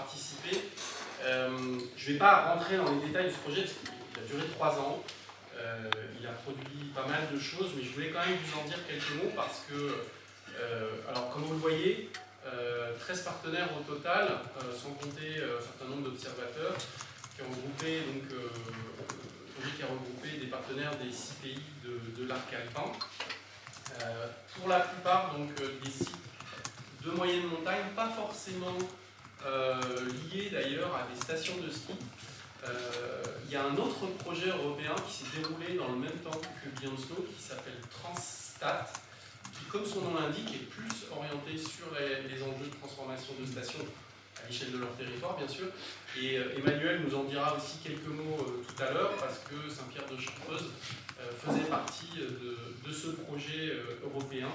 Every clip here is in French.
participé. Je ne vais pas rentrer dans les détails de ce projet, parce qu'il a duré 3 ans. Il a produit pas mal de choses, mais je voulais quand même vous en dire quelques mots, parce que, alors comme vous le voyez, 13 partenaires au total, sans compter un certain nombre d'observateurs, qui ont regroupé, qui a regroupé des partenaires des 6 pays de l'arc alpin. Pour la plupart, des sites de moyenne montagne, pas forcément liés d'ailleurs à des stations de ski. Il y a un autre projet européen qui s'est déroulé dans le même temps que Beyond Snow, qui s'appelle Transstat, qui, comme son nom l'indique, est plus orienté sur les enjeux de transformation de stations à l'échelle de leur territoire, bien sûr. Et Emmanuel nous en dira aussi quelques mots tout à l'heure, parce que Saint-Pierre-de-Chartreuse faisait partie de ce projet européen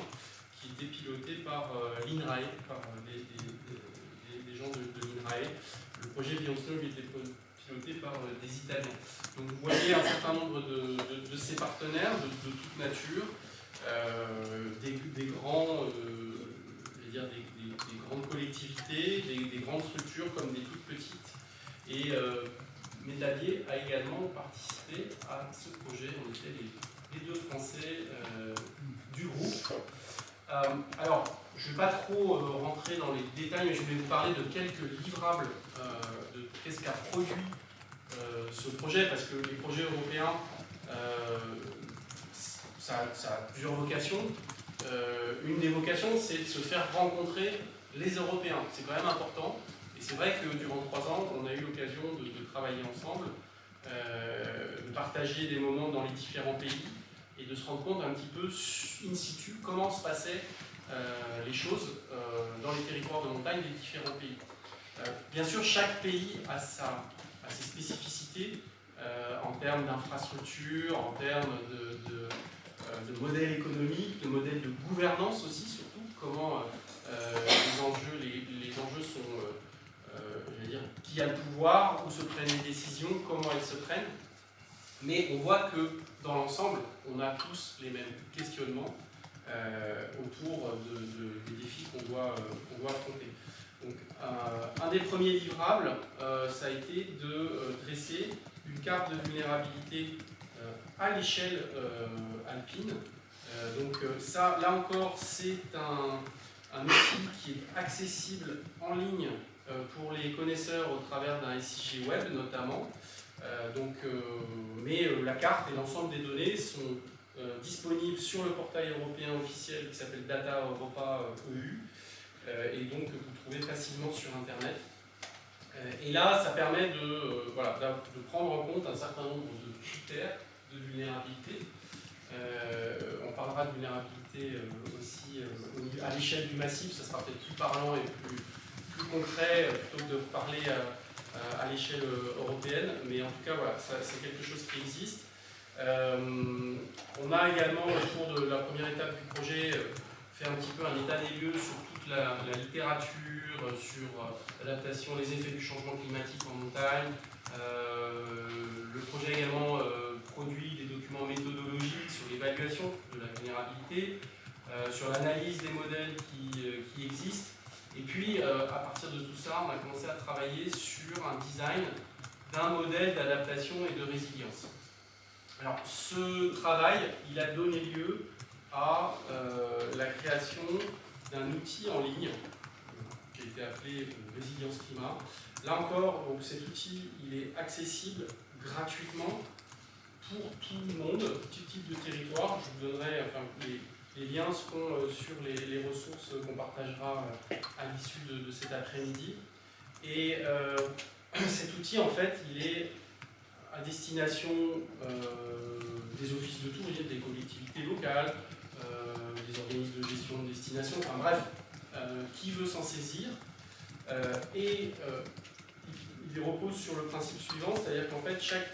qui était piloté par l'INRAE, par des gens de l'INRAE. Le projet Beyond Snow était piloté par des Italiens. Donc vous voyez un certain nombre de ces partenaires de toute nature, des grandes collectivités, des grandes structures comme des toutes petites. Et Métallier a également participé à ce projet. On était les 2 Français du groupe. Alors, je ne vais pas trop rentrer dans les détails, mais je vais vous parler de quelques livrables de qu'est-ce qu'a produit ce projet, parce que les projets européens, ça a plusieurs vocations. Une des vocations, c'est de se faire rencontrer les Européens. C'est quand même important. Et c'est vrai que durant 3 ans, on a eu l'occasion de travailler ensemble, de partager des moments dans les différents pays et de se rendre compte un petit peu in situ comment se passaient les choses dans les territoires de montagne des différents pays. Bien sûr, chaque pays a ses spécificités en termes d'infrastructures, en termes de modèles économiques, de modèles de gouvernance aussi, surtout, comment les enjeux sont, qui a le pouvoir, où se prennent les décisions, comment elles se prennent. Mais on voit que dans l'ensemble, on a tous les mêmes questionnements autour des défis qu'on doit affronter. Donc, un des premiers livrables, ça a été de dresser une carte de vulnérabilité à l'échelle alpine. Ça, là encore, c'est un outil qui est accessible en ligne pour les connaisseurs au travers d'un SIG web notamment. Mais la carte et l'ensemble des données sont disponibles sur le portail européen officiel qui s'appelle Data Europa EU, et donc vous trouvez facilement sur Internet. Et là, ça permet de prendre en compte un certain nombre de critères de vulnérabilité. On parlera de vulnérabilité aussi à l'échelle du massif, ça sera peut-être plus parlant et plus concret plutôt que de parler à l'échelle européenne, mais en tout cas, voilà, c'est quelque chose qui existe. On a également, au cours de la première étape du projet, fait un petit peu un état des lieux sur toute la littérature, sur l'adaptation, les effets du changement climatique en montagne. Le projet également produit des documents méthodologiques sur l'évaluation de la vulnérabilité, sur l'analyse des modèles qui existent. Et puis, à partir de tout ça, on a commencé à travailler sur un design d'un modèle d'adaptation et de résilience. Alors, ce travail, il a donné lieu à la création d'un outil en ligne qui a été appelé Résilience Climat. Là encore, donc, cet outil, il est accessible gratuitement pour tout le monde, tout type de territoire. Je vous donnerai, les liens seront sur les ressources qu'on partagera à l'issue de cet après-midi. Et cet outil, en fait, il est à destination des offices de tourisme, des collectivités locales, des organismes de gestion de destination, enfin bref, qui veut s'en saisir. Il repose sur le principe suivant, c'est-à-dire qu'en fait, chaque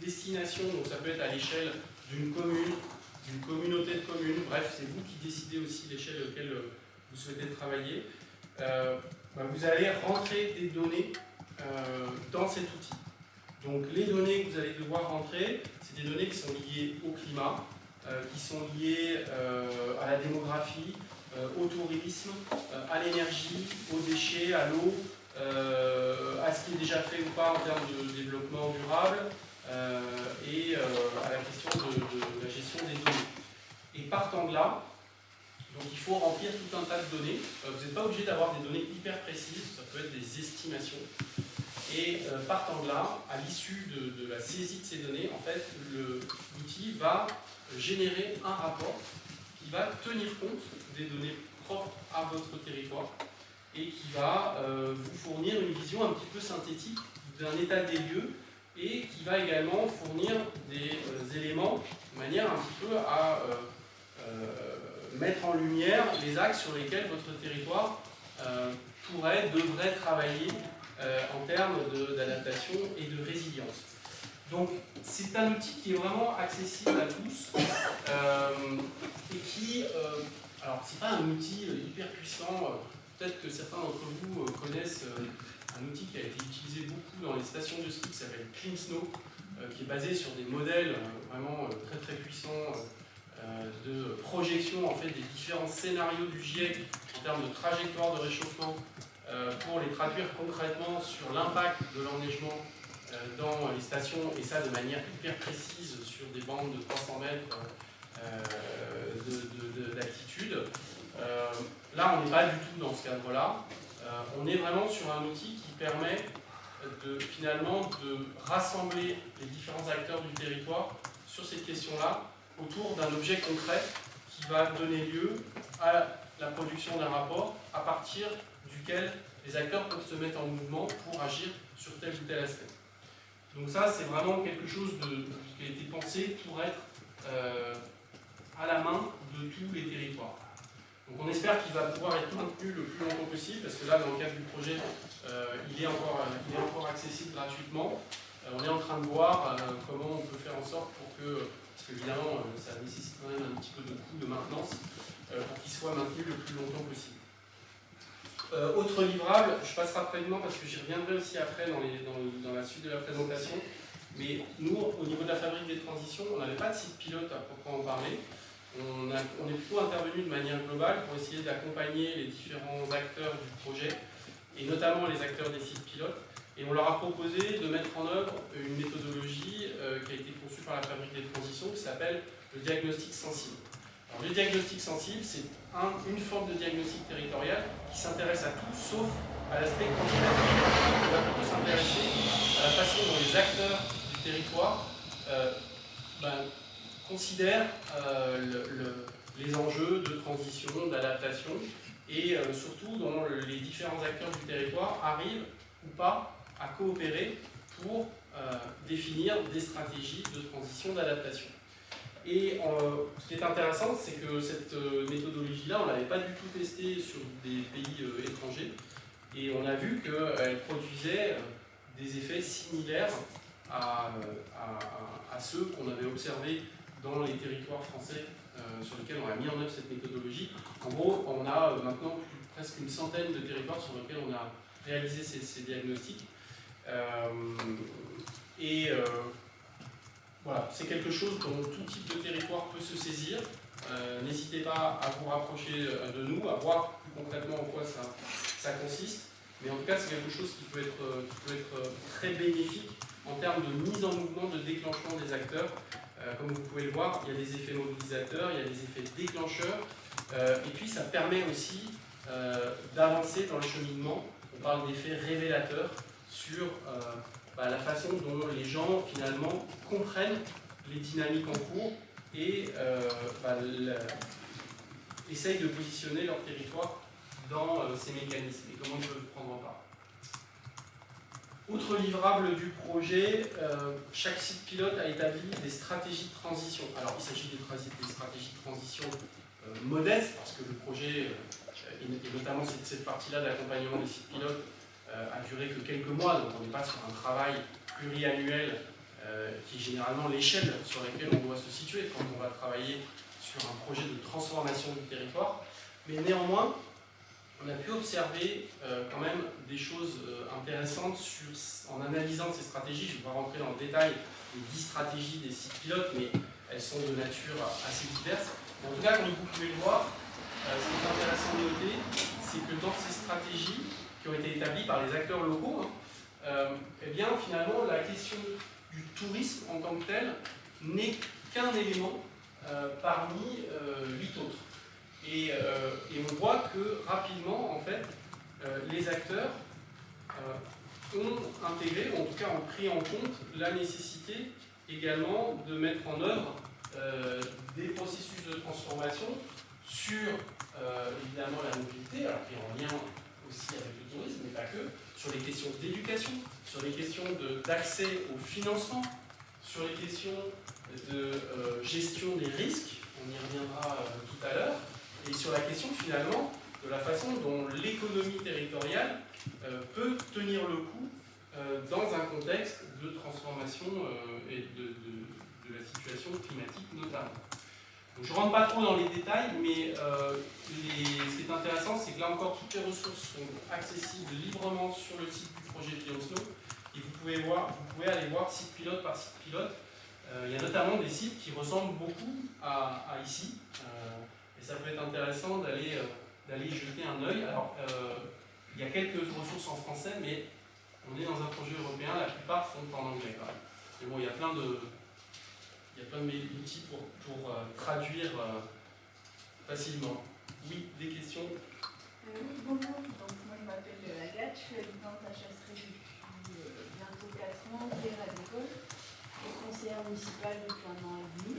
destination, donc ça peut être à l'échelle d'une commune, d'une communauté de communes, bref, c'est vous qui décidez aussi l'échelle à laquelle vous souhaitez travailler, vous allez rentrer des données dans cet outil. Donc les données que vous allez devoir rentrer, c'est des données qui sont liées au climat, qui sont liées à la démographie, au tourisme, à l'énergie, aux déchets, à l'eau, à ce qui est déjà fait ou pas en termes de développement durable, et à la question de la gestion des données. Et partant de là, donc il faut remplir tout un tas de données. Vous n'êtes pas obligé d'avoir des données hyper précises, ça peut être des estimations. Et partant de là, à l'issue de la saisie de ces données, en fait, l'outil va générer un rapport qui va tenir compte des données propres à votre territoire et qui va vous fournir une vision un petit peu synthétique d'un état des lieux et qui va également fournir des éléments de manière un petit peu à mettre en lumière les axes sur lesquels votre territoire devrait travailler en termes d'adaptation et de résilience. Donc c'est un outil qui est vraiment accessible à tous et qui, alors c'est pas un outil hyper puissant, peut-être que certains d'entre vous connaissent un outil qui a été utilisé beaucoup dans les stations de ski qui s'appelle CleanSnow, qui est basé sur des modèles vraiment très très puissants de projection en fait, des différents scénarios du GIEC en termes de trajectoire de réchauffement pour les traduire concrètement sur l'impact de l'enneigement dans les stations, et ça de manière hyper précise sur des bandes de 300 mètres d'altitude. Là, on n'est pas du tout dans ce cadre-là. On est vraiment sur un outil qui permet finalement de rassembler les différents acteurs du territoire sur cette question-là autour d'un objet concret qui va donner lieu à la production d'un rapport à partir duquel les acteurs peuvent se mettre en mouvement pour agir sur tel ou tel aspect. Donc ça, c'est vraiment quelque chose qui a été pensé pour être à la main de tous les territoires. Donc on espère qu'il va pouvoir être maintenu le plus longtemps possible, parce que là, dans le cadre du projet, il est encore accessible gratuitement. On est en train de voir comment on peut faire en sorte pour que, parce qu'évidemment, ça nécessite quand même un petit peu de coût de maintenance, pour qu'il soit maintenu le plus longtemps possible. Autre livrable, je passe rapidement parce que j'y reviendrai aussi après dans la suite de la présentation, mais nous, au niveau de la fabrique des transitions, on n'avait pas de site pilote à proprement parler. On est plutôt intervenu de manière globale pour essayer d'accompagner les différents acteurs du projet, et notamment les acteurs des sites pilotes, et on leur a proposé de mettre en œuvre une méthodologie qui a été conçue par la fabrique des transitions, qui s'appelle le diagnostic sensible. Alors, le diagnostic sensible, c'est une forme de diagnostic territorial qui s'intéresse à tout, sauf à l'aspect quantitatif. On va plutôt s'intéresser à la façon dont les acteurs du territoire considèrent les enjeux de transition, d'adaptation, et surtout dont les différents acteurs du territoire arrivent ou pas à coopérer pour définir des stratégies de transition, d'adaptation. Et ce qui est intéressant, c'est que cette méthodologie-là, on ne l'avait pas du tout testée sur des pays étrangers, et on a vu qu'elle produisait des effets similaires à ceux qu'on avait observés dans les territoires français sur lesquels on a mis en œuvre cette méthodologie. En gros, on a maintenant presque une centaine de territoires sur lesquels on a réalisé ces diagnostics. Voilà, c'est quelque chose dont tout type de territoire peut se saisir. N'hésitez pas à vous rapprocher de nous, à voir plus concrètement en quoi ça consiste. Mais en tout cas, c'est quelque chose qui peut être très bénéfique en termes de mise en mouvement, de déclenchement des acteurs. Comme vous pouvez le voir, il y a des effets mobilisateurs, il y a des effets déclencheurs. Et puis, ça permet aussi d'avancer dans le cheminement. On parle d'effets révélateurs sur la façon dont les gens, finalement, comprennent les dynamiques en cours et essayent de positionner leur territoire dans ces mécanismes et comment ils peuvent prendre en part. Outre livrable du projet, chaque site pilote a établi des stratégies de transition. Alors, il s'agit des stratégies de transition modestes, parce que le projet, et notamment cette partie-là d'accompagnement des sites pilotes, a duré que quelques mois, donc on n'est pas sur un travail pluriannuel qui est généralement l'échelle sur laquelle on doit se situer quand on va travailler sur un projet de transformation du territoire. Mais néanmoins, on a pu observer quand même des choses intéressantes en analysant ces stratégies. Je ne vais pas rentrer dans le détail des 10 stratégies des sites pilotes, mais elles sont de nature assez diverses. Mais en tout cas, comme vous pouvez le voir, ce qui est intéressant de noter, c'est que dans ces stratégies qui ont été établies par les acteurs locaux, eh bien, finalement, la question du tourisme en tant que tel n'est qu'un élément parmi 8 autres. Et on voit que rapidement, en fait, les acteurs ont intégré, ou en tout cas ont pris en compte, la nécessité également de mettre en œuvre des processus de transformation sur évidemment la mobilité, alors qui est en lien aussi avec le tourisme, mais pas que, sur les questions d'éducation, sur les questions d'accès au financement, sur les questions de gestion des risques, on y reviendra tout à l'heure, et sur la question finalement de la façon dont l'économie territoriale peut tenir le coup dans un contexte de transformation et de la situation climatique notamment. Donc, je ne rentre pas trop dans les détails, mais ce qui est intéressant, c'est que là encore, toutes les ressources sont accessibles librement sur le site du projet Beyond Snow, et vous pouvez aller voir site pilote par site pilote. Il y a notamment des sites qui ressemblent beaucoup à ici, et ça peut être intéressant d'aller y jeter un œil. Alors, il y a quelques ressources en français, mais on est dans un projet européen, la plupart sont en anglais quand même. Mais bon, il y a plein d'outils pour traduire facilement. Oui, des questions? Oui, bonjour. Donc, moi, je m'appelle Agathe, je suis habitante à Chasseray depuis bientôt 4 ans, à l'école, et conseillère municipale depuis 1 an et demi.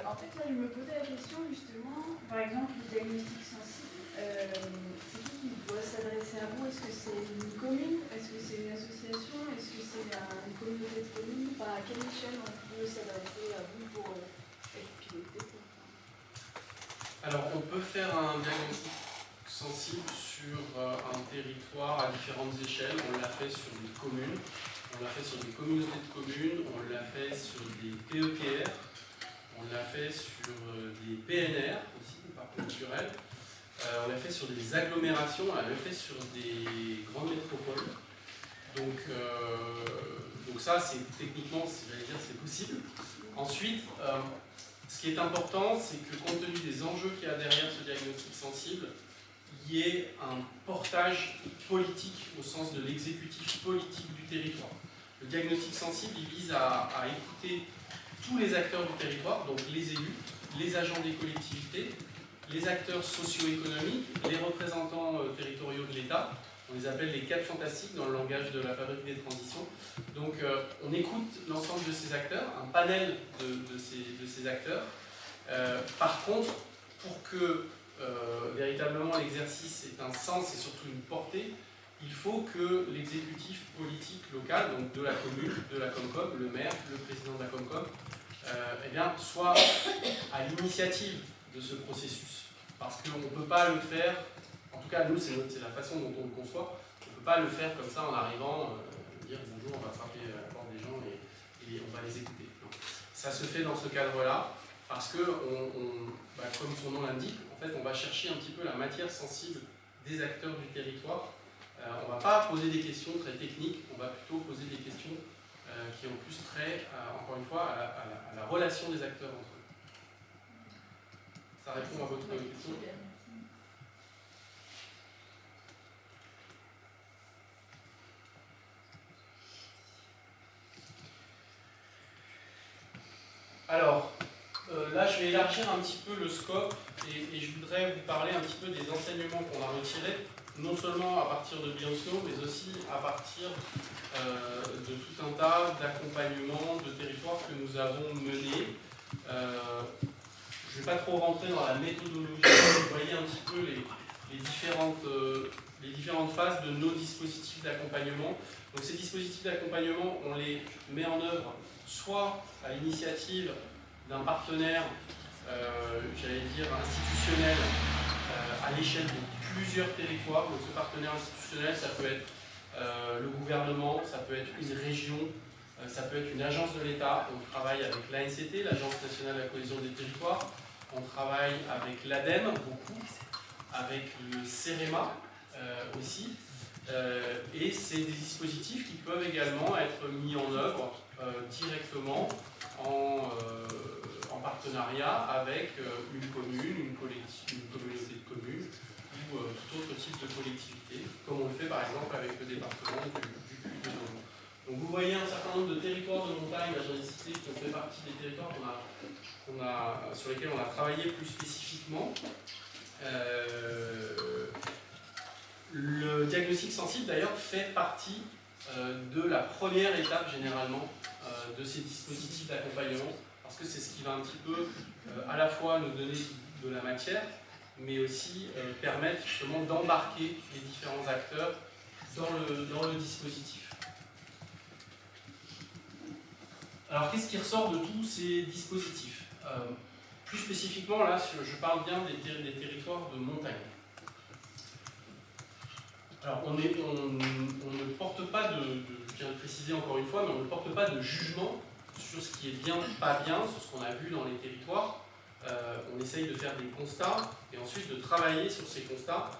En fait, là, je me posais la question, justement, par exemple, le diagnostic sensible, c'est qui doit s'adresser à vous? Est-ce que c'est une commune? Est-ce que c'est une association? Est-ce que c'est une communauté de communes? Enfin, à quelle échelle on peut s'adresser à vous pour être piloté? Alors, on peut faire un diagnostic sensible sur un territoire à différentes échelles. On l'a fait sur des communes, on l'a fait sur des communautés de communes, on l'a fait sur des PEPR, on l'a fait sur des PNR aussi, des parcs naturels. On l'a fait sur des agglomérations, on l'a fait sur des grandes métropoles. Donc ça, c'est techniquement, j'allais dire, c'est possible. Ensuite, ce qui est important, c'est que compte tenu des enjeux qu'il y a derrière ce diagnostic sensible, il y ait un portage politique au sens de l'exécutif politique du territoire. Le diagnostic sensible, il vise à écouter tous les acteurs du territoire, donc les élus, les agents des collectivités, les acteurs socio-économiques, les représentants territoriaux de l'État. On les appelle les 4 fantastiques dans le langage de la fabrique des transitions. Donc on écoute l'ensemble de ces acteurs, un panel de ces acteurs. Par contre, pour que véritablement l'exercice ait un sens et surtout une portée, il faut que l'exécutif politique local, donc de la commune, de la Comcom, le maire, le président de la Comcom, eh bien, soit à l'initiative de ce processus. Parce qu'on ne peut pas le faire, en tout cas nous c'est la façon dont on le conçoit, on ne peut pas le faire comme ça en arrivant, dire bonjour, on va frapper à la porte des gens et on va les écouter. Non. Ça se fait dans ce cadre-là, parce que, comme son nom l'indique, en fait on va chercher un petit peu la matière sensible des acteurs du territoire. On ne va pas poser des questions très techniques, on va plutôt poser des questions qui ont plus trait, encore une fois, à la relation des acteurs entre eux. Ça répond à votre question? Alors, là je vais élargir un petit peu le scope et je voudrais vous parler un petit peu des enseignements qu'on a retirés, non seulement à partir de Beyond Snow, mais aussi à partir de tout un tas d'accompagnements de territoires que nous avons menés. Je ne vais pas trop rentrer dans la méthodologie, vous voyez un petit peu les différentes phases de nos dispositifs d'accompagnement. Donc ces dispositifs d'accompagnement, on les met en œuvre soit à l'initiative d'un partenaire, j'allais dire institutionnel, à l'échelle de plusieurs territoires. Donc ce partenaire institutionnel, ça peut être le gouvernement, ça peut être une région, ça peut être une agence de l'État. On travaille avec l'ANCT, l'Agence nationale de la cohésion des territoires. On travaille avec l'ADEME, beaucoup, avec le CEREMA aussi. Et c'est des dispositifs qui peuvent également être mis en œuvre directement en partenariat avec une commune, une communauté de communes ou tout collectivités, comme on le fait par exemple avec le département du Puy-de-Dôme. Donc vous voyez un certain nombre de territoires de montagne, là j'en ai cité, qui ont fait partie des territoires sur lesquels on a travaillé plus spécifiquement. Le diagnostic sensible d'ailleurs fait partie de la première étape généralement de ces dispositifs d'accompagnement, parce que c'est ce qui va un petit peu à la fois nous donner de la matière, mais aussi permettre justement d'embarquer les différents acteurs dans le dispositif. Alors qu'est-ce qui ressort de tous ces dispositifs? Plus spécifiquement, là, je parle bien des territoires de montagne. Alors, on ne porte pas je viens de préciser encore une fois, mais on ne porte pas de jugement sur ce qui est bien, pas bien, sur ce qu'on a vu dans les territoires. On essaye de faire des constats et ensuite de travailler sur ces constats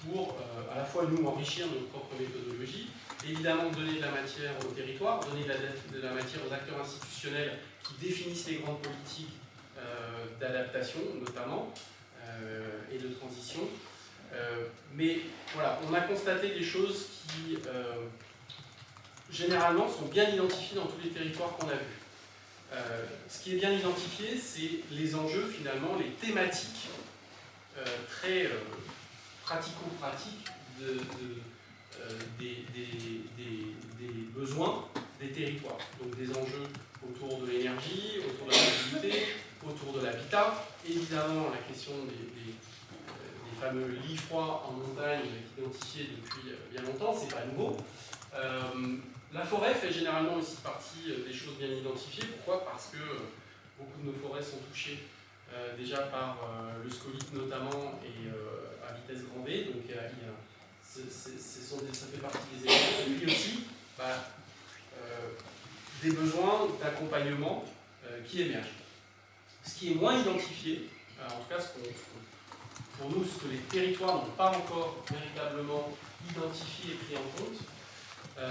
pour à la fois nous enrichir notre propre méthodologie, évidemment donner de la matière au territoire, donner de la matière aux acteurs institutionnels qui définissent les grandes politiques d'adaptation notamment et de transition. Mais voilà, on a constaté des choses qui généralement sont bien identifiées dans tous les territoires qu'on a vus. Ce qui est bien identifié, c'est les enjeux finalement, les thématiques très pratico-pratiques des besoins des territoires. Donc des enjeux autour de l'énergie, autour de la mobilité, autour de l'habitat, évidemment la question des fameux lits froids en montagne identifiés depuis bien longtemps, c'est pas nouveau. La forêt fait généralement aussi partie des choses bien identifiées. Pourquoi? Parce que beaucoup de nos forêts sont touchées déjà par le scolyte notamment et à vitesse grand V, donc ça fait partie des éléments. Et puis aussi des besoins d'accompagnement qui émergent. Ce qui est moins identifié, en tout cas pour nous, ce que les territoires n'ont pas encore véritablement identifié et pris en compte,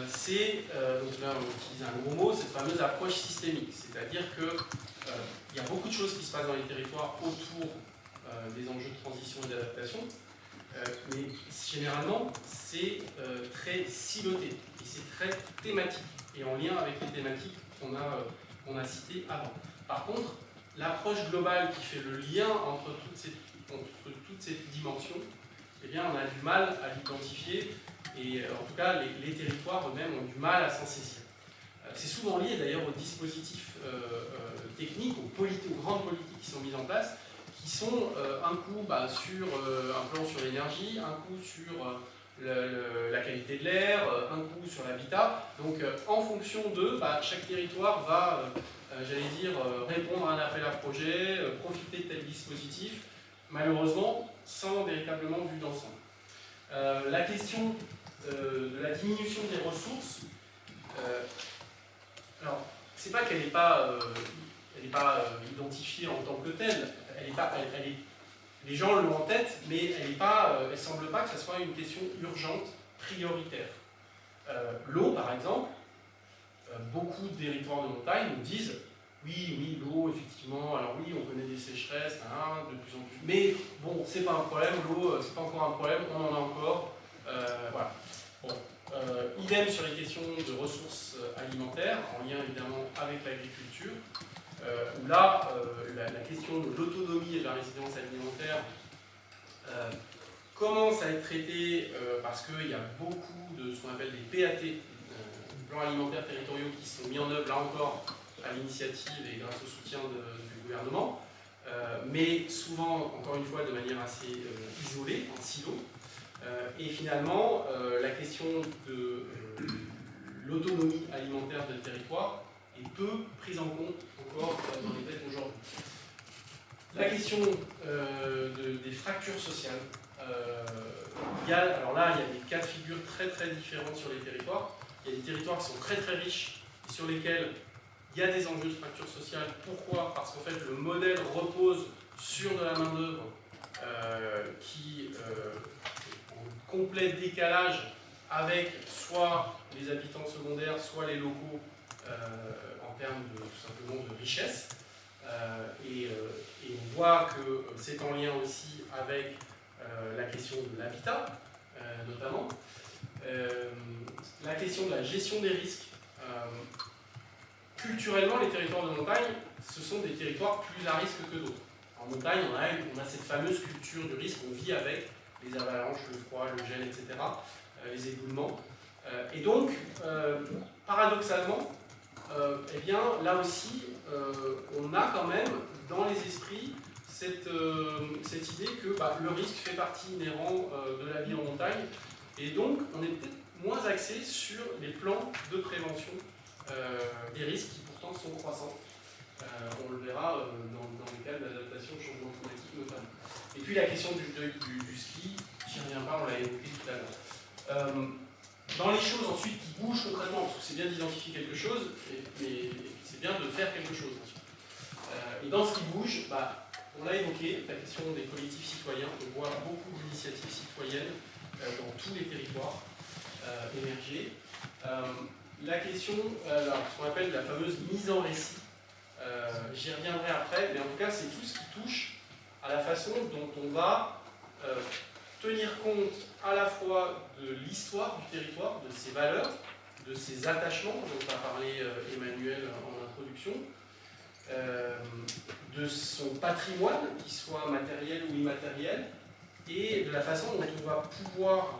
c'est, donc là on utilise un gros mot, cette fameuse approche systémique. C'est-à-dire qu'il y a beaucoup de choses qui se passent dans les territoires autour des enjeux de transition et d'adaptation, mais généralement c'est très siloté et c'est très thématique et en lien avec les thématiques qu'on a citées avant. Par contre, l'approche globale qui fait le lien entre toutes ces dimensions, eh bien, on a du mal à l'identifier et en tout cas les territoires eux-mêmes ont du mal à s'en saisir. C'est souvent lié d'ailleurs aux dispositifs techniques, aux grandes politiques qui sont mises en place, qui sont un coup sur un plan sur l'énergie, un coup sur la qualité de l'air, un coup sur l'habitat. Donc en fonction d'eux, chaque territoire va, j'allais dire, répondre à un appel à projet, profiter de tel dispositif, malheureusement sans véritablement vue d'ensemble. La question de la diminution des ressources, alors c'est pas qu'elle n'est pas, identifiée en tant que telle, les gens l'ont en tête, mais elle ne semble pas que ce soit une question urgente, prioritaire. L'eau, par exemple, beaucoup de territoires de montagne nous disent oui, l'eau, effectivement, alors oui, on connaît des sécheresses, de plus en plus, mais bon, c'est pas un problème, l'eau, c'est pas encore un problème, on en a encore, voilà. Bon, idem sur les questions de ressources alimentaires, en lien évidemment avec l'agriculture, où là, la question de l'autonomie et de la résilience alimentaire commence à être traitée parce qu'il y a beaucoup de ce qu'on appelle des PAT, plans alimentaires territoriaux, qui sont mis en œuvre, là encore, à l'initiative et grâce au soutien du gouvernement, mais souvent, encore une fois, de manière assez isolée, en silo. Et finalement, la question de l'autonomie alimentaire d'un territoire est peu prise en compte encore dans les textes aujourd'hui. La question des fractures sociales. Alors là, il y a des cas de figure très très différents sur les territoires. Il y a des territoires qui sont très très riches et sur lesquels il y a des enjeux de fracture sociale. Pourquoi? Parce qu'en fait, le modèle repose sur de la main-d'œuvre qui en complet décalage avec soit les habitants secondaires, soit les locaux en termes tout simplement de richesse. Et on voit que c'est en lien aussi avec la question de l'habitat, notamment. La question de la gestion des risques. Culturellement, les territoires de montagne, ce sont des territoires plus à risque que d'autres. En montagne, on a cette fameuse culture du risque, on vit avec les avalanches, le froid, le gel, etc., les éboulements. Et donc, paradoxalement, eh bien, là aussi, on a quand même dans les esprits cette idée que le risque fait partie inhérente de la vie en montagne, et donc on est peut-être moins axé sur les plans de prévention des risques qui pourtant sont croissants. On le verra dans le cadre de l'adaptation au changement climatique notamment. Et puis la question du ski, j'y reviens pas, on l'a évoqué tout à l'heure. Dans les choses ensuite qui bougent concrètement, parce que c'est bien d'identifier quelque chose, mais c'est bien de faire quelque chose ensuite. Et dans ce qui bouge, on l'a évoqué, la question des collectifs citoyens, on voit beaucoup d'initiatives citoyennes dans tous les territoires émerger. La question, ce qu'on appelle la fameuse mise en récit, j'y reviendrai après, mais en tout cas c'est tout ce qui touche à la façon dont on va tenir compte à la fois de l'histoire du territoire, de ses valeurs, de ses attachements, dont a parlé Emmanuel en introduction, de son patrimoine, qu'il soit matériel ou immatériel, et de la façon dont on va pouvoir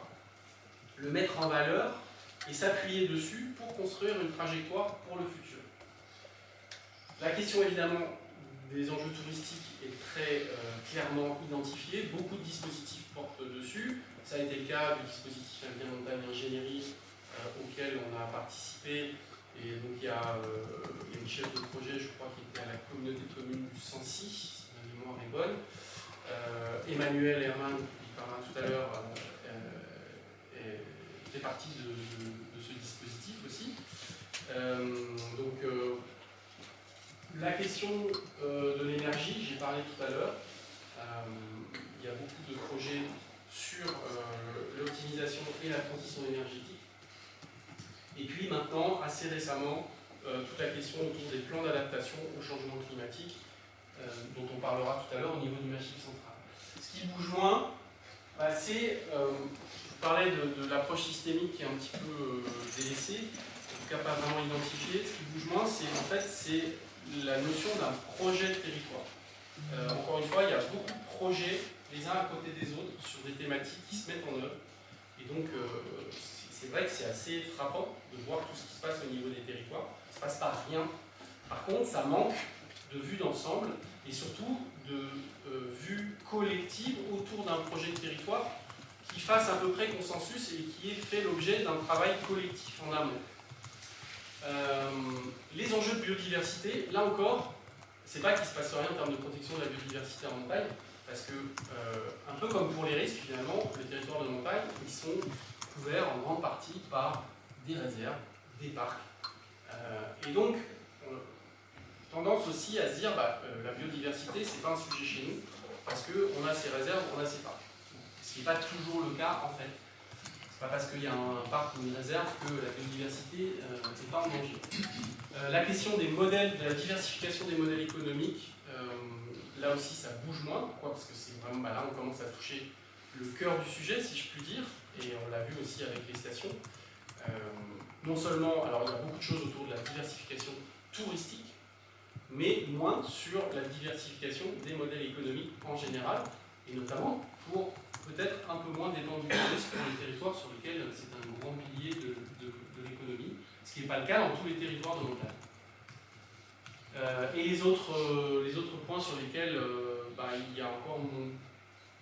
le mettre en valeur et s'appuyer dessus pour construire une trajectoire pour le futur. La question évidemment des enjeux touristiques est très clairement identifiée, beaucoup de dispositifs portent dessus. Ça a été le cas du dispositif Avenir Montagne Ingénierie auquel on a participé, et donc il y a une chef de projet, je crois, qui était à la communauté de communes du Sancy, si ma mémoire est bonne. Emmanuel Herman, qui parlera tout à l'heure, fait partie de ce dispositif aussi. La question de l'énergie, j'ai parlé tout à l'heure. Il y a beaucoup de projets sur l'optimisation et la transition énergétique. Et puis maintenant, assez récemment, toute la question autour des plans d'adaptation au changement climatique, dont on parlera tout à l'heure au niveau du Massif central. Ce qui bouge moins, c'est, je parlais de l'approche systémique qui est un petit peu délaissée, en tout cas pas vraiment identifiée. Ce qui bouge moins, c'est la notion d'un projet de territoire. Encore une fois, il y a beaucoup de projets, les uns à côté des autres, sur des thématiques qui se mettent en œuvre. Et donc, c'est vrai que c'est assez frappant de voir tout ce qui se passe au niveau des territoires. Il ne se passe pas rien. Par contre, ça manque de vue d'ensemble et surtout de vue collective autour d'un projet de territoire qui fasse à peu près consensus et qui ait fait l'objet d'un travail collectif en amont. Les enjeux de biodiversité, là encore, c'est pas qu'il ne se passe rien en termes de protection de la biodiversité en montagne, parce que, un peu comme pour les risques, finalement, les territoires de montagne, ils sont couverts en grande partie par des réserves, des parcs. Et donc, tendance aussi à se dire, la biodiversité, c'est pas un sujet chez nous, parce qu'on a ces réserves, on a ces parcs. Ce qui n'est pas toujours le cas, en fait. C'est pas parce qu'il y a un parc ou une réserve que la biodiversité n'est pas en danger. La question des modèles, de la diversification des modèles économiques, là aussi ça bouge moins. Pourquoi? Parce que c'est vraiment, là on commence à toucher le cœur du sujet, si je puis dire, et on l'a vu aussi avec les stations. Non seulement, alors il y a beaucoup de choses autour de la diversification touristique, mais moins sur la diversification des modèles économiques en général, et notamment pour peut-être un peu moins dépendre du tourisme pour les territoires sur lesquels c'est un grand pilier de l'économie, ce qui n'est pas le cas dans tous les territoires de montagne. Et les autres points sur lesquels il y a encore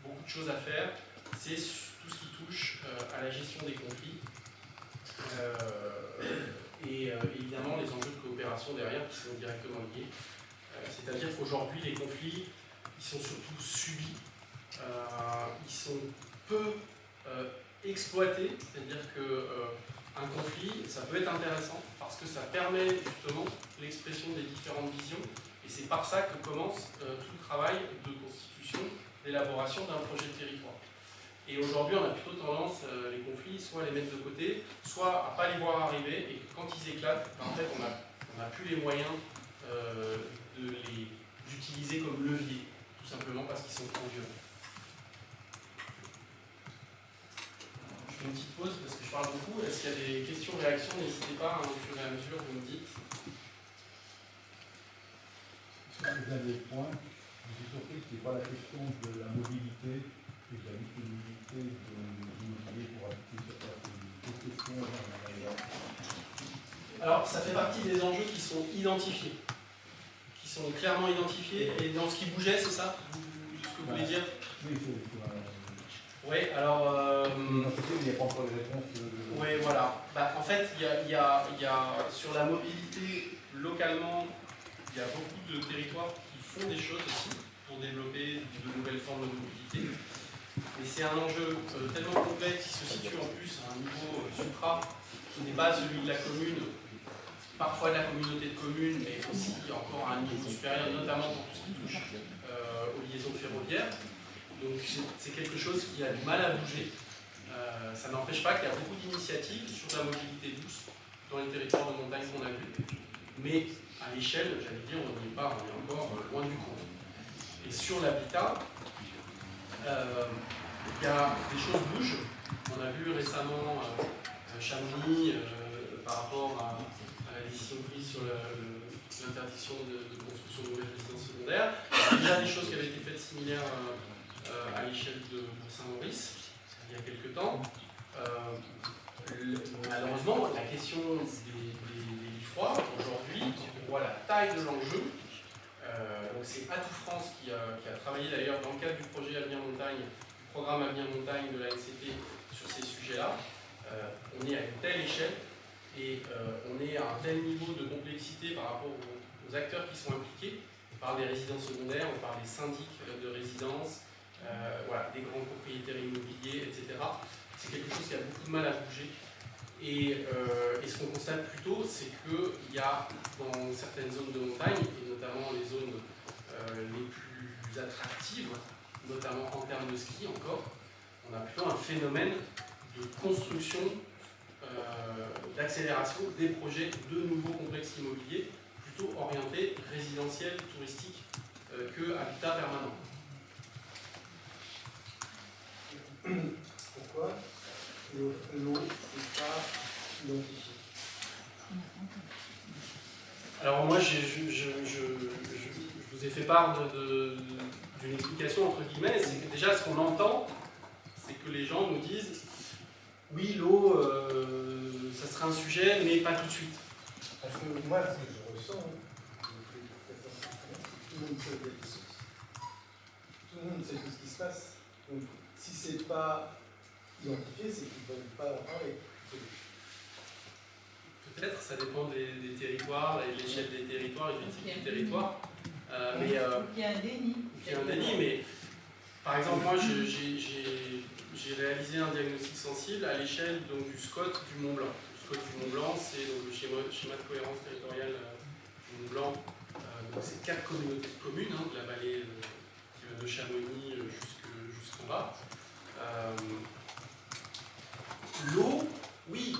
beaucoup de choses à faire, c'est tout ce qui touche à la gestion des conflits et évidemment les enjeux de coopération derrière qui sont directement liés. C'est-à-dire qu'aujourd'hui les conflits ils sont surtout subis, ils sont peu exploités, c'est-à-dire qu'un conflit, ça peut être intéressant parce que ça permet justement l'expression des différentes visions et c'est par ça que commence tout le travail de constitution, d'élaboration d'un projet de territoire. Et aujourd'hui, on a plutôt tendance, les conflits, soit à les mettre de côté, soit à ne pas les voir arriver, et quand ils éclatent, en fait, on n'a plus les moyens de les utiliser comme levier, tout simplement parce qu'ils sont trop violents. une petite pause parce que je parle beaucoup. Est-ce qu'il y a des questions, réactions? N'hésitez pas, au fur et à mesure, vous me dites. Sur le dernier point, je suis surpris qu'il n'y ait pas la question de la mobilité et de la disponibilité de l'immobilier pour habiter sur place. Quelle question? Alors, ça fait partie des enjeux qui sont identifiés, qui sont clairement identifiés, et dans ce qui bougeait, c'est ça ce que vous voulez dire? Oui, c'est Oui, alors... il n'y a pas encore les réponses. Oui, voilà. Bah, en fait, il y a sur la mobilité, localement, il y a beaucoup de territoires qui font des choses aussi pour développer de nouvelles formes de mobilité. Mais c'est un enjeu tellement complexe qui se situe en plus à un niveau supra, qui n'est pas celui de la commune, parfois de la communauté de communes, mais aussi encore à un niveau supérieur, notamment pour tout ce qui touche aux liaisons ferroviaires. Donc c'est quelque chose qui a du mal à bouger. Ça n'empêche pas qu'il y a beaucoup d'initiatives sur la mobilité douce dans les territoires de montagne qu'on a vus. Mais à l'échelle, j'allais dire, on n'y est pas, on est encore loin du compte. Et sur l'habitat, il y a des choses bougent. On a vu récemment Chamonix par rapport à la décision prise sur l'interdiction de construction de nouvelles résidences secondaires. Il y a déjà des choses qui avaient été faites similaires à l'échelle de Saint-Maurice il y a quelques temps. Malheureusement, la question des lits froids, aujourd'hui, on voit la taille de l'enjeu. Donc c'est Atout France qui a travaillé d'ailleurs dans le cadre du projet Avenir Montagne, du programme Avenir Montagne de la NCT sur ces sujets-là. On est à une telle échelle et on est à un tel niveau de complexité par rapport aux acteurs qui sont impliqués. On parle des résidences secondaires, on parle des syndics de résidence, voilà, des grands propriétaires immobiliers, etc. C'est quelque chose qui a beaucoup de mal à bouger. Et ce qu'on constate plutôt, c'est qu'il y a dans certaines zones de montagne, et notamment les zones les plus attractives, notamment en termes de ski encore, on a plutôt un phénomène de construction, d'accélération des projets de nouveaux complexes immobiliers, plutôt orientés résidentiels, touristiques, que habitat permanent. Pourquoi l'eau n'est pas identifiée? Alors moi, je vous ai fait part d'une explication entre guillemets. C'est que déjà, ce qu'on entend, c'est que les gens nous disent oui, l'eau, ça serait un sujet, mais pas tout de suite. Parce que moi, ce que je ressens, tout le monde sait qu'il y a des sources. Tout le monde sait tout ce qui se passe. Donc, si ce n'est pas identifié, c'est qu'ils ne veulent pas en parler. Peut-être, ça dépend des territoires, et de l'échelle des territoires et du type de territoire. Mais il y a un déni. Il y a un déni, mais par exemple, moi, j'ai réalisé un diagnostic sensible à l'échelle du SCOT du Mont Blanc. Le SCOT du Mont Blanc, c'est le schéma de cohérence territoriale du Mont Blanc. Donc c'est 4 communautés de communes, hein, de la vallée de Chamonix jusqu'en bas. L'eau, oui.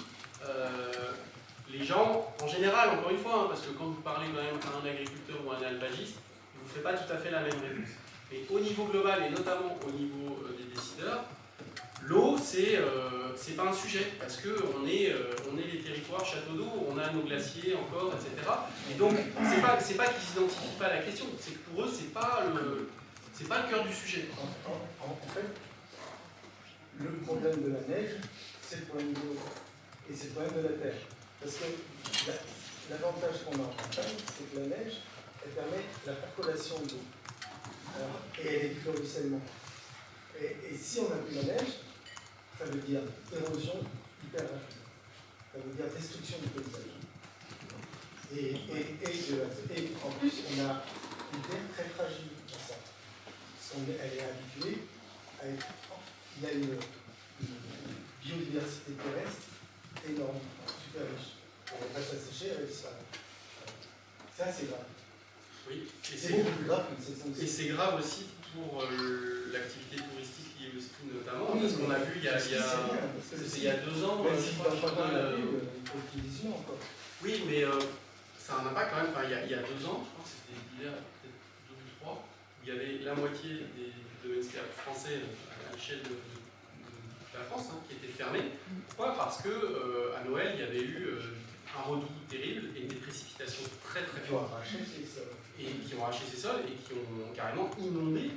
Les gens, en général, encore une fois, hein, parce que quand vous parlez quand même à un agriculteur ou à un albagiste, il ne vous fait pas tout à fait la même réponse. Mais au niveau global, et notamment au niveau des décideurs, l'eau, c'est pas un sujet, parce qu'on est les territoires châteaux d'eau, on a nos glaciers encore, etc. Et donc, c'est pas qu'ils n'identifient pas la question, c'est que pour eux, c'est pas le cœur du sujet. En fait, le problème de la neige, c'est le problème de l'eau. Et c'est le problème de la terre. Parce que l'avantage qu'on a en montagne, c'est que la neige, elle permet la percolation de l'eau. Et elle évite le ruissellement. Et si on n'a plus la neige, ça veut dire érosion hyper rapide. Ça veut dire destruction du paysage. Et en plus, on a une terre très fragile à ça. Parce qu'elle est habituée à être. Il y a une biodiversité terrestre énorme, super riche. On va pas s'assécher avec ça. Ça, c'est grave. Oui, c'est beaucoup plus grave qu'une saison. Et c'est grave aussi pour l'activité touristique liée au ski notamment, parce qu'on a vu il y a 2 ans, je crois, oui, mais ça a un impact quand même. Enfin, il y a 2 ans, je crois que c'était l'hiver, peut-être 2 ou 3, où il y avait la moitié du domaine skiable français à l'échelle de la France, hein, qui était fermé. Pourquoi? Parce que à Noël, il y avait eu un redout terrible et des précipitations très très fortes. Et qui ont arraché ces sols et qui ont carrément inondé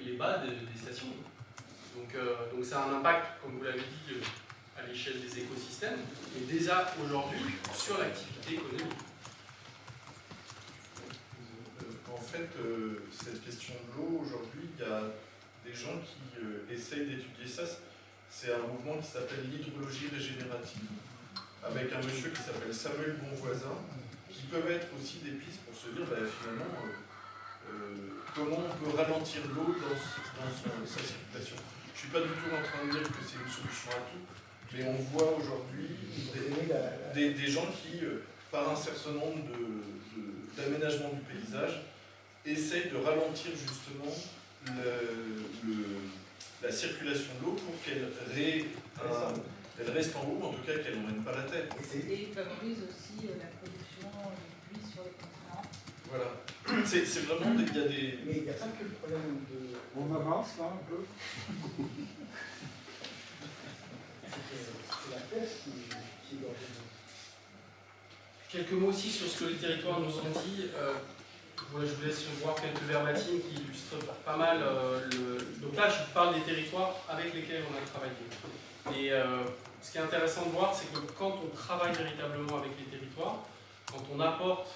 les bas des stations. Donc ça a un impact, comme vous l'avez dit, à l'échelle des écosystèmes, et déjà aujourd'hui sur l'activité économique. En fait, cette question de l'eau, aujourd'hui, il y a des gens qui essayent d'étudier ça. C'est un mouvement qui s'appelle l'hydrologie régénérative, avec un monsieur qui s'appelle Samuel Bonvoisin, qui peuvent être aussi des pistes pour se dire, finalement, comment on peut ralentir l'eau dans sa circulation. Je ne suis pas du tout en train de dire que c'est une solution à tout, mais on voit aujourd'hui des gens qui, par un certain nombre d'aménagements du paysage, essayent de ralentir justement la circulation de l'eau pour qu'elle reste en haut, en tout cas qu'elle n'emmène pas la tête. Et il favorise aussi la production de pluie sur les continents. Voilà. C'est vraiment, il y a des... Mais il n'y a pas que le problème de... On avance là un peu. C'est la terre qui doit revenir. Quelques mots aussi sur ce que les territoires nous ont dit. Je vous laisse voir quelques verbatims qui illustrent pas mal. Donc là, je parle des territoires avec lesquels on a travaillé. Et ce qui est intéressant de voir, c'est que quand on travaille véritablement avec les territoires, quand on apporte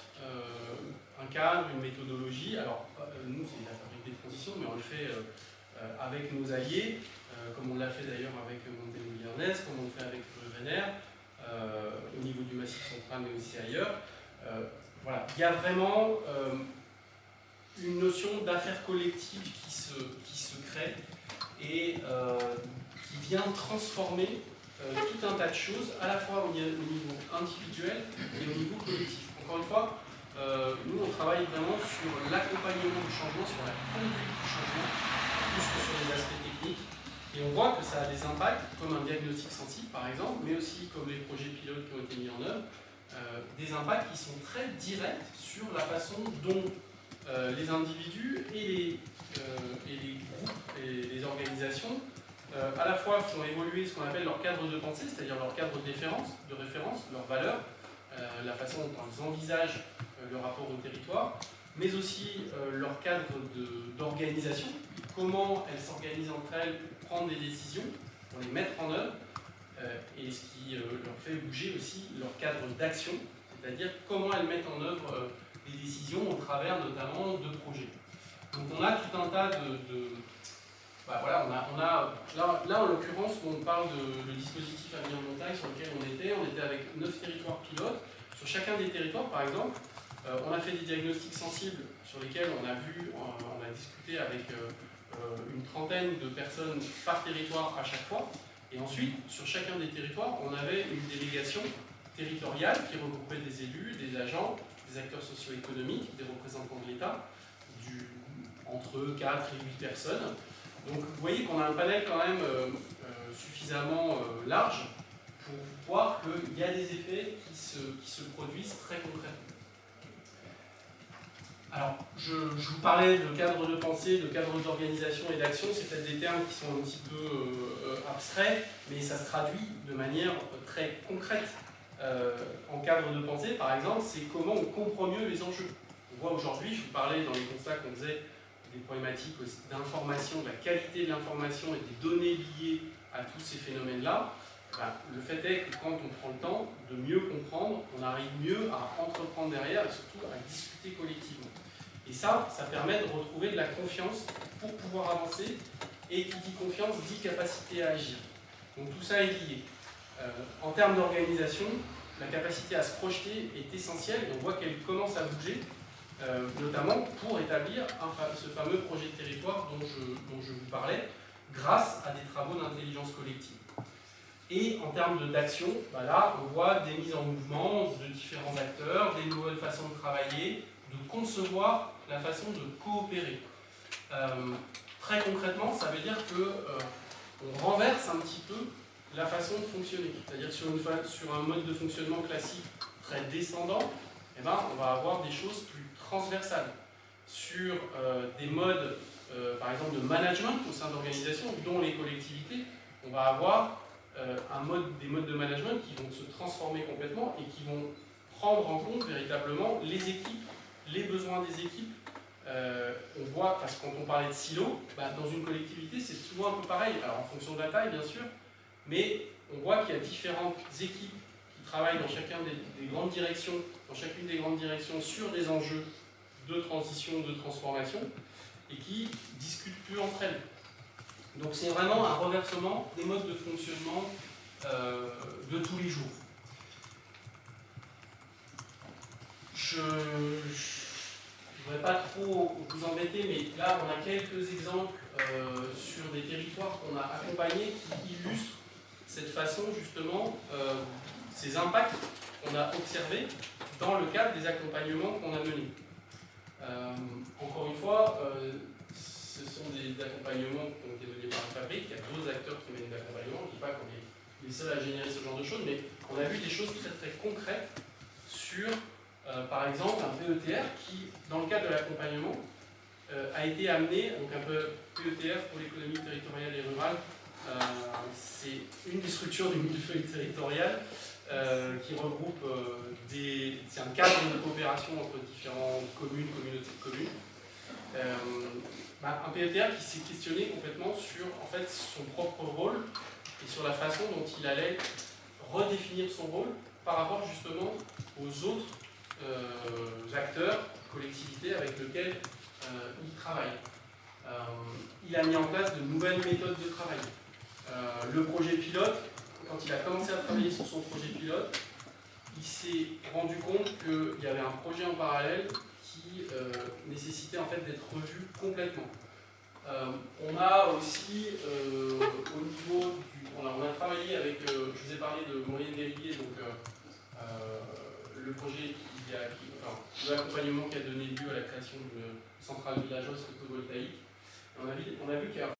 un cadre, une méthodologie, alors nous, c'est la fabrique des transitions, mais on le fait avec nos alliés, comme on l'a fait d'ailleurs avec Montélimilliernès, comme on le fait avec Venère, au niveau du Massif central, mais aussi ailleurs. Voilà. Il y a vraiment une notion d'affaires collectives qui se crée et qui vient transformer tout un tas de choses, à la fois au niveau individuel et au niveau collectif. Encore une fois, nous on travaille vraiment sur l'accompagnement du changement, sur la conduite du changement, plus que sur les aspects techniques. Et on voit que ça a des impacts, comme un diagnostic sensible par exemple, mais aussi comme les projets pilotes qui ont été mis en œuvre, des impacts qui sont très directs sur la façon dont les individus et les groupes et les organisations à la fois font évoluer ce qu'on appelle leur cadre de pensée, c'est-à-dire leur cadre de référence, leurs valeurs, la façon dont ils envisagent le rapport au territoire, mais aussi leur cadre d'organisation, comment elles s'organisent entre elles pour prendre des décisions, pour les mettre en œuvre, et ce qui leur fait bouger aussi leur cadre d'action, c'est-à-dire comment elles mettent en œuvre des décisions au travers notamment de projets. Donc on a tout un tas voilà, là en l'occurrence, on parle le dispositif Avenir Montagne sur lequel on était avec 9 territoires pilotes. Sur chacun des territoires, par exemple, on a fait des diagnostics sensibles sur lesquels on a discuté avec une trentaine de personnes par territoire à chaque fois. Et ensuite, sur chacun des territoires, on avait une délégation territoriale qui regroupait des élus, des agents, des acteurs socio-économiques, des représentants de l'État, entre 4 et 8 personnes. Donc vous voyez qu'on a un panel quand même suffisamment large pour voir qu'il y a des effets qui se produisent très concrètement. Alors, je vous parlais de cadre de pensée, de cadre d'organisation et d'action, c'est peut-être des termes qui sont un petit peu abstraits, mais ça se traduit de manière très concrète. En cadre de pensée, par exemple, c'est comment on comprend mieux les enjeux. On voit aujourd'hui, je vous parlais dans les constats qu'on faisait, des problématiques d'information, de la qualité de l'information et des données liées à tous ces phénomènes-là. Le fait est que quand on prend le temps de mieux comprendre, on arrive mieux à entreprendre derrière et surtout à discuter collectivement. Et ça permet de retrouver de la confiance pour pouvoir avancer. Et qui dit confiance dit capacité à agir. Donc tout ça est lié. En termes d'organisation, la capacité à se projeter est essentielle et on voit qu'elle commence à bouger, notamment pour établir ce fameux projet de territoire dont je vous parlais, grâce à des travaux d'intelligence collective. Et en termes d'action, là, on voit des mises en mouvement de différents acteurs, des nouvelles façons de travailler, de concevoir la façon de coopérer. Très concrètement, ça veut dire qu'on renverse un petit peu la façon de fonctionner. C'est-à-dire sur un mode de fonctionnement classique très descendant, on va avoir des choses plus transversales. Sur des modes, par exemple, de management au sein d'organisations, dont les collectivités, on va avoir des modes de management qui vont se transformer complètement et qui vont prendre en compte véritablement les équipes, les besoins des équipes. On voit, parce que quand on parlait de silos, dans une collectivité, c'est souvent un peu pareil, alors en fonction de la taille bien sûr, mais on voit qu'il y a différentes équipes qui travaillent dans chacune des grandes directions sur des enjeux de transition, de transformation, et qui discutent plus entre elles. Donc c'est vraiment un reversement des modes de fonctionnement de tous les jours. Je ne voudrais pas trop vous embêter, mais là on a quelques exemples sur des territoires qu'on a accompagnés qui illustrent cette façon justement, ces impacts qu'on a observés dans le cadre des accompagnements qu'on a menés. Encore une fois, ce sont des accompagnements qui ont été menés par la fabrique, il y a d'autres acteurs qui mènent des accompagnements, je ne dis pas qu'on est les seuls à générer ce genre de choses, mais on a vu des choses très très concrètes sur, par exemple, un PETR qui, dans le cadre de l'accompagnement, a été amené, donc un PETR pour l'économie territoriale et rurale, c'est une des structures du millefeuille territorial qui regroupe c'est un cadre de coopération entre différentes communautés de communes. Un PETR qui s'est questionné complètement sur en fait, son propre rôle et sur la façon dont il allait redéfinir son rôle par rapport justement aux autres acteurs, collectivités avec lesquels il travaille. Il a mis en place de nouvelles méthodes de travail. Le projet pilote, quand il a commencé à travailler sur son projet pilote, il s'est rendu compte qu'il y avait un projet en parallèle qui nécessitait en fait d'être revu complètement. On a aussi, au niveau on a travaillé avec, je vous ai parlé de Maureen Dellier, donc le projet l'accompagnement qui a donné lieu à la création d'une centrale villageoise photovoltaïque. On a vu qu'il y a